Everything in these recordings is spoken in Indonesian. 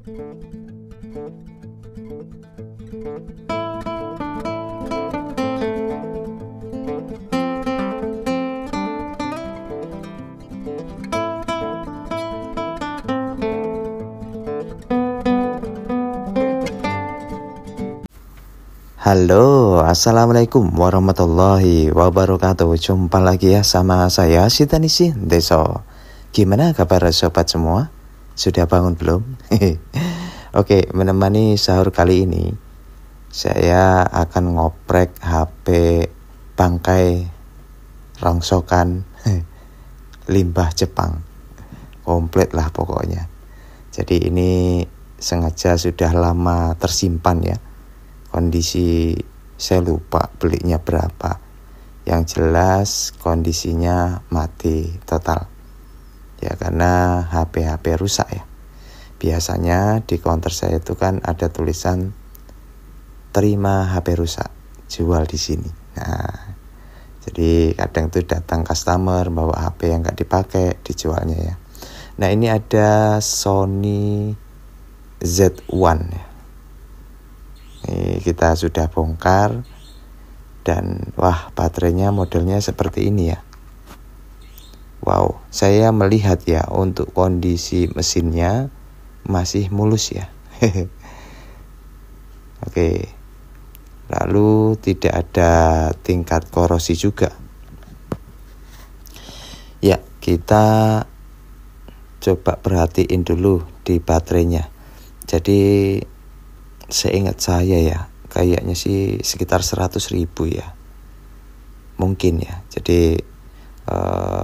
Halo, assalamualaikum warahmatullahi wabarakatuh. Jumpa lagi ya sama saya Sitanisi Deso. Gimana kabar sobat semua? Sudah bangun belum? Oke, menemani sahur kali ini saya akan ngoprek HP bangkai rongsokan limbah Jepang. Komplit lah pokoknya. Jadi ini sengaja sudah lama tersimpan ya. Kondisi saya lupa belinya berapa. Yang jelas kondisinya mati total. Ya karena HP rusak ya. Biasanya di counter saya itu kan ada tulisan terima HP rusak, jual di sini. Nah, jadi kadang tuh datang customer bawa HP yang nggak dipakai, dijualnya ya. Nah ini ada Sony Z1 ya. Ini kita sudah bongkar dan wah baterainya modelnya seperti ini ya. Wow, saya melihat ya untuk kondisi mesinnya masih mulus ya. Oke. Lalu tidak ada tingkat korosi juga. Ya, kita coba perhatiin dulu di baterainya. Jadi seingat saya ya, kayaknya sih sekitar 100.000 ya. Mungkin ya. Jadi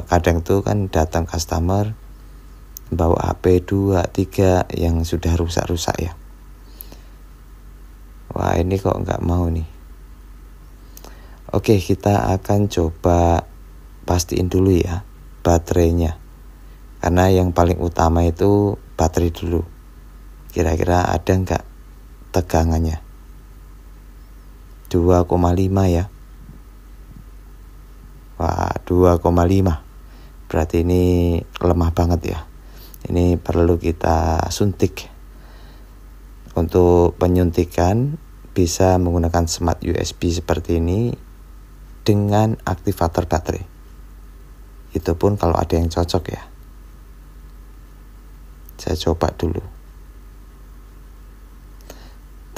kadang tuh kan datang customer bawa HP 2, 3 yang sudah rusak-rusak ya. Wah ini kok nggak mau nih. Oke, kita akan coba pastiin dulu ya baterainya. Karena yang paling utama itu baterai dulu. Kira-kira ada nggak tegangannya? 2,5 ya. Wah 2,5. Berarti ini lemah banget ya. Ini perlu kita suntik. Untuk penyuntikan bisa menggunakan smart USB seperti ini dengan aktivator baterai. Itu pun kalau ada yang cocok ya. Saya coba dulu.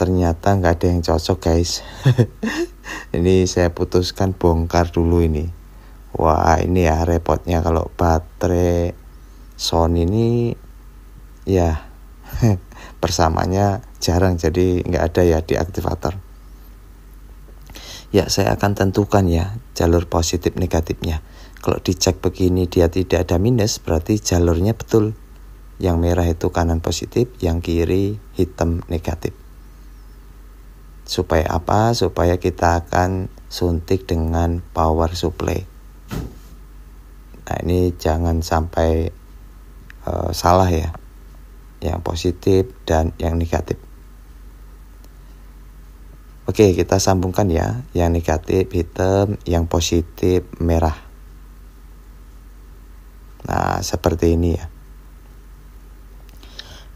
Ternyata nggak ada yang cocok guys. Ini saya putuskan bongkar dulu ini. Wah ini ya repotnya kalau baterai Sony ini ya persamanya jarang, jadi nggak ada ya di aktivator. Ya saya akan tentukan ya jalur positif negatifnya. Kalau dicek begini dia tidak ada minus, berarti jalurnya betul. Yang merah itu kanan positif, yang kiri hitam negatif. Supaya apa? Supaya kita akan suntik dengan power supply. Nah ini jangan sampai salah ya. Yang positif dan yang negatif. Oke, kita sambungkan ya. Yang negatif hitam, yang positif merah. Nah seperti ini ya.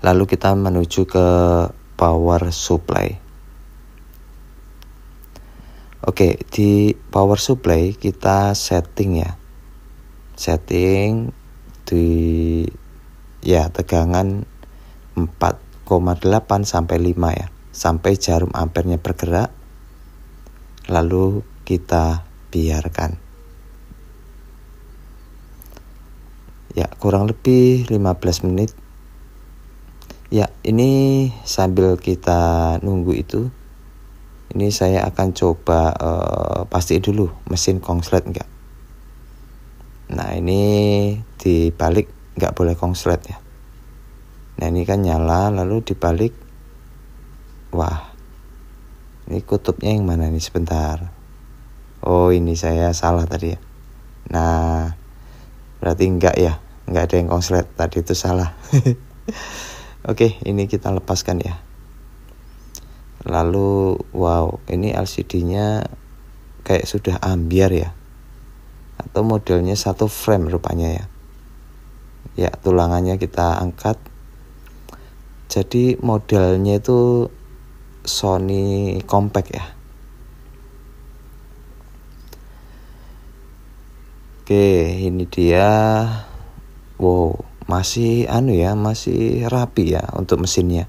Lalu kita menuju ke power supply. Oke, di power supply kita setting ya. Setting di ya tegangan 4,8 sampai 5 ya. Sampai jarum ampernya bergerak. Lalu kita biarkan. Ya, kurang lebih 15 menit. Ya, ini sambil kita nunggu itu, ini saya akan coba pastiin dulu mesin konslet enggak. Nah ini dibalik, enggak boleh konslet ya. Nah ini kan nyala, lalu dibalik. Wah, ini kutubnya yang mana nih, sebentar. Oh ini saya salah tadi ya. Nah berarti enggak ya, enggak ada yang konslet, tadi itu salah. Oke, ini kita lepaskan ya. Lalu wow, ini LCD-nya kayak sudah ambiar ya. Atau modelnya satu frame rupanya ya. Ya, tulangannya kita angkat. Jadi modelnya itu Sony compact ya. Oke, ini dia. Wow, masih masih rapi ya untuk mesinnya.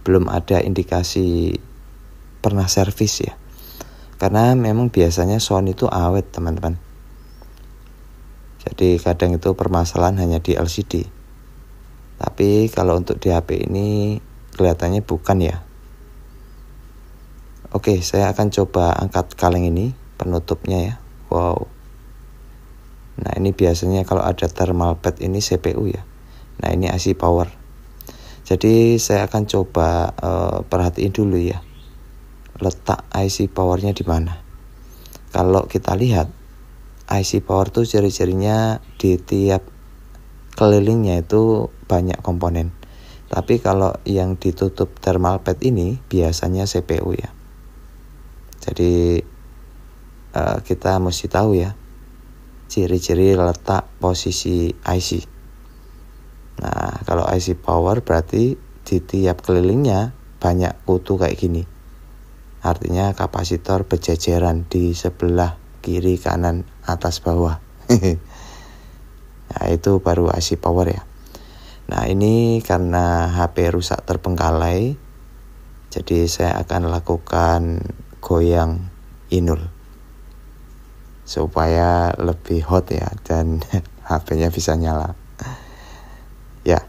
Belum ada indikasi pernah servis ya. Karena memang biasanya Sony itu awet, teman-teman. Jadi kadang itu permasalahan hanya di LCD. Tapi kalau untuk di HP ini kelihatannya bukan ya. Oke, saya akan coba angkat kaleng ini, penutupnya ya. Wow. Nah, ini biasanya kalau ada thermal pad ini CPU ya. Nah, ini IC power. Jadi saya akan coba perhatiin dulu ya, letak IC powernya di mana. Kalau kita lihat IC power tuh ciri-cirinya di tiap kelilingnya itu banyak komponen. Tapi kalau yang ditutup thermal pad ini biasanya CPU ya. Jadi kita mesti tahu ya ciri-ciri letak posisi IC. Nah, kalau IC power berarti di tiap kelilingnya banyak kutu kayak gini. Artinya kapasitor berjejeran di sebelah kiri, kanan, atas, bawah. Nah, itu baru IC power ya. Nah, ini karena HP rusak terbengkalai, jadi saya akan lakukan goyang inul supaya lebih hot ya dan HP-nya bisa nyala. Ya.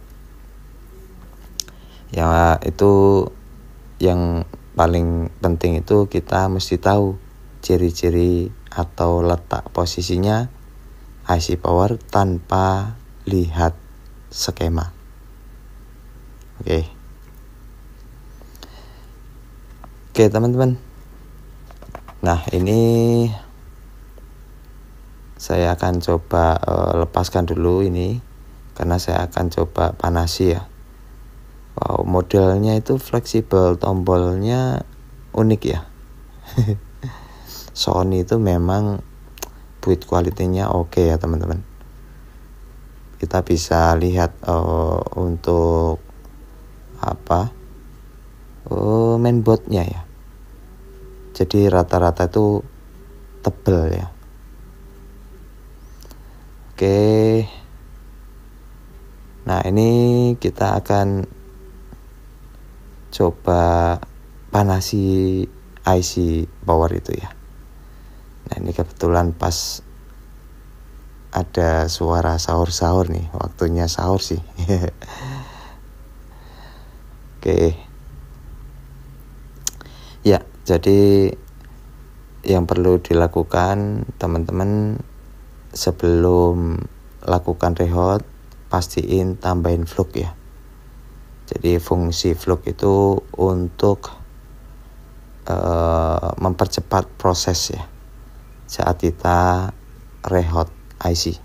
Ya, itu yang paling penting itu kita mesti tahu ciri-ciri atau letak posisinya IC power tanpa lihat skema. Oke, teman-teman. Nah, ini saya akan coba lepaskan dulu ini karena saya akan coba panasi ya. Wow, modelnya itu fleksibel, tombolnya unik ya. Sony itu memang build quality-nya oke ya, teman-teman. Kita bisa lihat untuk mainboardnya ya. Jadi rata-rata itu tebel ya. Oke. Nah, ini kita akan coba panasi IC power itu ya. Nah, ini kebetulan pas ada suara sahur-sahur nih, waktunya sahur sih. Oke. Ya, jadi yang perlu dilakukan teman-teman sebelum lakukan rehot, pastiin tambahin flux ya. Jadi fungsi flux itu untuk mempercepat proses ya saat kita rehot IC.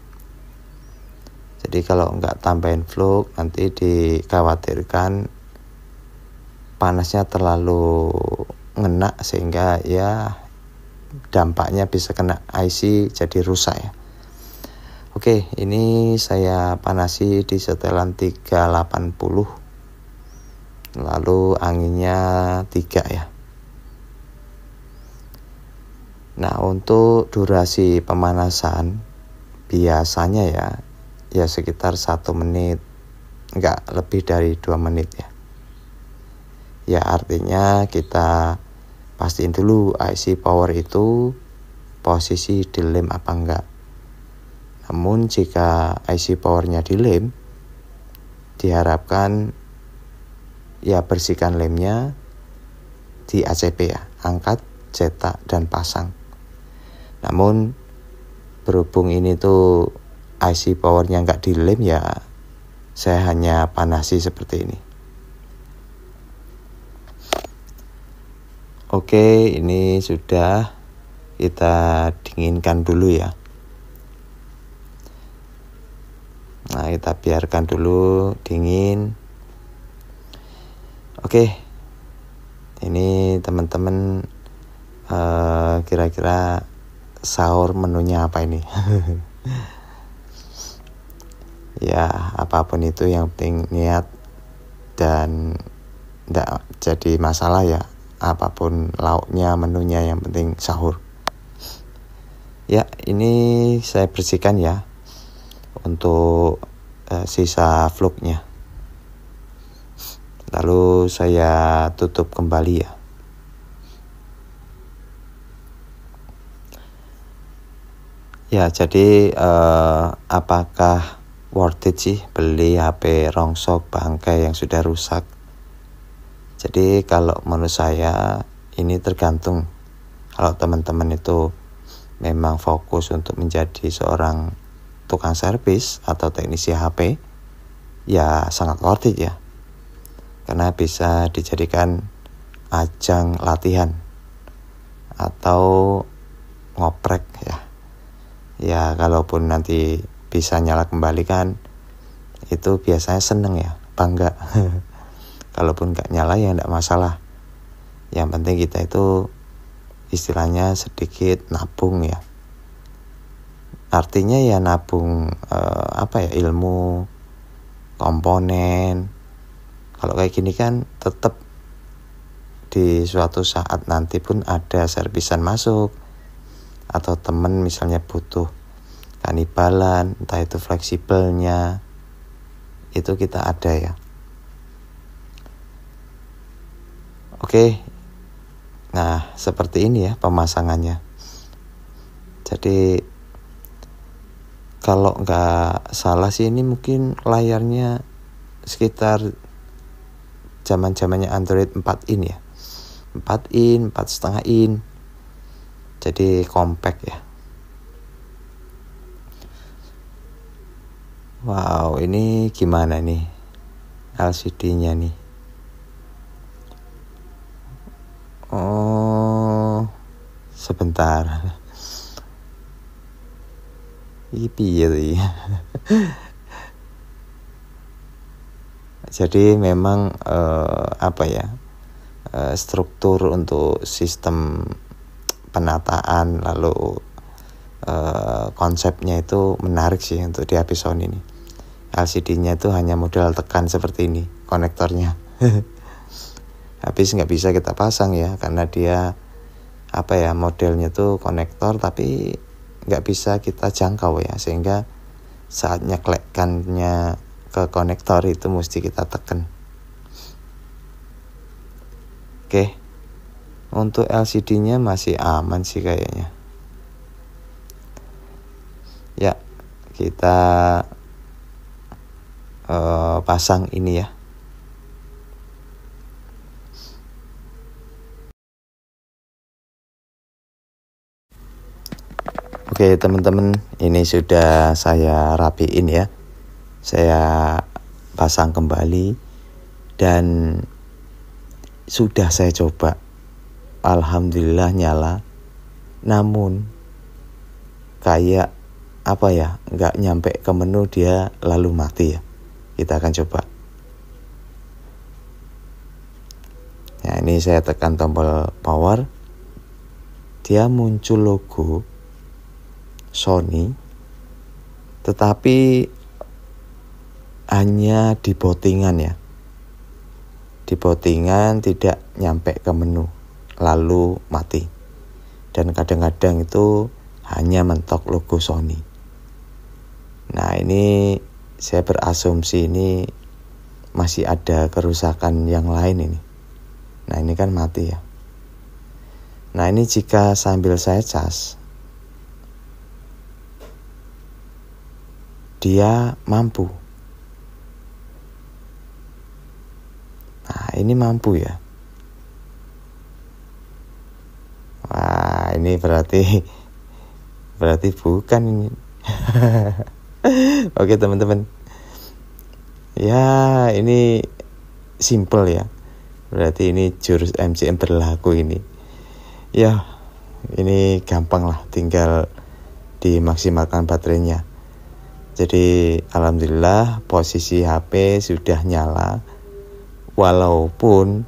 Jadi kalau nggak tambahin flux nanti dikhawatirkan panasnya terlalu ngena sehingga ya dampaknya bisa kena IC jadi rusak ya. Oke, ini saya panasi di setelan 380, lalu anginnya 3 ya. Nah, untuk durasi pemanasan biasanya ya sekitar 1 menit, enggak lebih dari 2 menit ya. Ya, artinya kita pastiin dulu IC power itu posisi dilem apa enggak. Namun jika IC powernya dilem, diharapkan ya bersihkan lemnya di ACP ya, angkat, cetak, dan pasang. Namun berhubung ini tuh IC powernya nggak dilem ya, saya hanya panasi seperti ini. Oke, ini sudah, kita dinginkan dulu ya. Nah, kita biarkan dulu dingin. Oke, ini teman-teman kira-kira sahur menunya apa ini? Ya, apapun itu yang penting niat. dan tidak jadi masalah ya, apapun lauknya, menunya, yang penting sahur. Ya, ini saya bersihkan ya untuk sisa vlognya. Lalu saya tutup kembali ya. Ya, jadi apakah worth it sih beli HP rongsok bangkai yang sudah rusak? Jadi kalau menurut saya ini tergantung. Kalau teman-teman itu memang fokus untuk menjadi seorang tukang servis atau teknisi HP, ya sangat worth it ya. Karena bisa dijadikan ajang latihan atau ngoprek ya. Ya kalaupun nanti bisa nyala kembali kan, itu biasanya seneng ya, bangga. Kalaupun gak nyala ya gak masalah. Yang penting kita itu istilahnya sedikit nabung ya. Artinya ya nabung ilmu, komponen. Kalau kayak gini kan tetap di suatu saat nanti pun ada servisan masuk, atau temen misalnya butuh kanibalan, entah itu fleksibelnya, itu kita ada ya. Oke. Nah, seperti ini ya pemasangannya. Jadi kalau nggak salah sih ini mungkin layarnya sekitar zaman-zamannya Android 4 in ya. 4 in, 4,5 in. Jadi compact ya. Wow, ini gimana nih LCD-nya nih? Oh, sebentar. Ini piye ya? Jadi memang struktur untuk sistem penataan lalu konsepnya itu menarik sih untuk di HP Sony ini. LCD-nya itu hanya model tekan seperti ini konektornya. Habis nggak bisa kita pasang ya, karena dia modelnya tuh konektor tapi nggak bisa kita jangkau ya, sehingga saat nyeklekkannya ke konektor itu mesti kita tekan. Oke, untuk LCD-nya masih aman sih kayaknya. Ya, kita pasang ini ya. Oke teman-teman, ini sudah saya rapiin ya. Saya pasang kembali dan sudah saya coba. Alhamdulillah nyala. Namun kayak nggak nyampe ke menu, dia lalu mati ya. Kita akan coba. Ya, ini saya tekan tombol power. Dia muncul logo Sony, tetapi hanya di bootingan ya. Di bootingan tidak nyampe ke menu, lalu mati. Dan kadang-kadang itu hanya mentok logo Sony. Nah, ini saya berasumsi ini masih ada kerusakan yang lain ini. Nah, ini kan mati ya. Nah, ini jika sambil saya cas, dia mampu. Nah, ini mampu ya. Wah, ini berarti bukan ini. Oke teman-teman. Ya, ini simple ya. Berarti ini jurus MCM berlaku ini. Ya, ini gampang lah, tinggal dimaksimalkan baterainya. Jadi alhamdulillah posisi HP sudah nyala, walaupun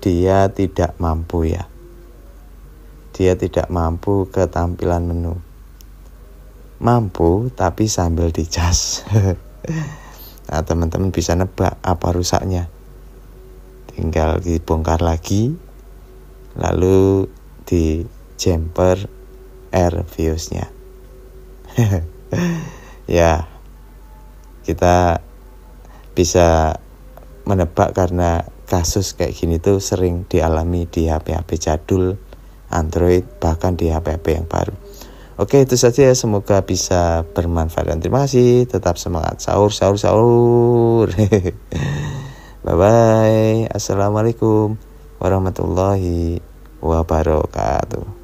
dia tidak mampu ya. Dia tidak mampu ke tampilan menu. Mampu tapi sambil dicas. Nah, teman-teman bisa nebak apa rusaknya. Tinggal dibongkar lagi, lalu di jumper air fuse-nya. Ya, kita bisa menebak karena kasus kayak gini tuh sering dialami di HP-HP jadul, Android, bahkan di HP-HP yang baru. Oke, itu saja ya, semoga bisa bermanfaat dan terima kasih. Tetap semangat sahur. Bye bye. Assalamualaikum warahmatullahi wabarakatuh.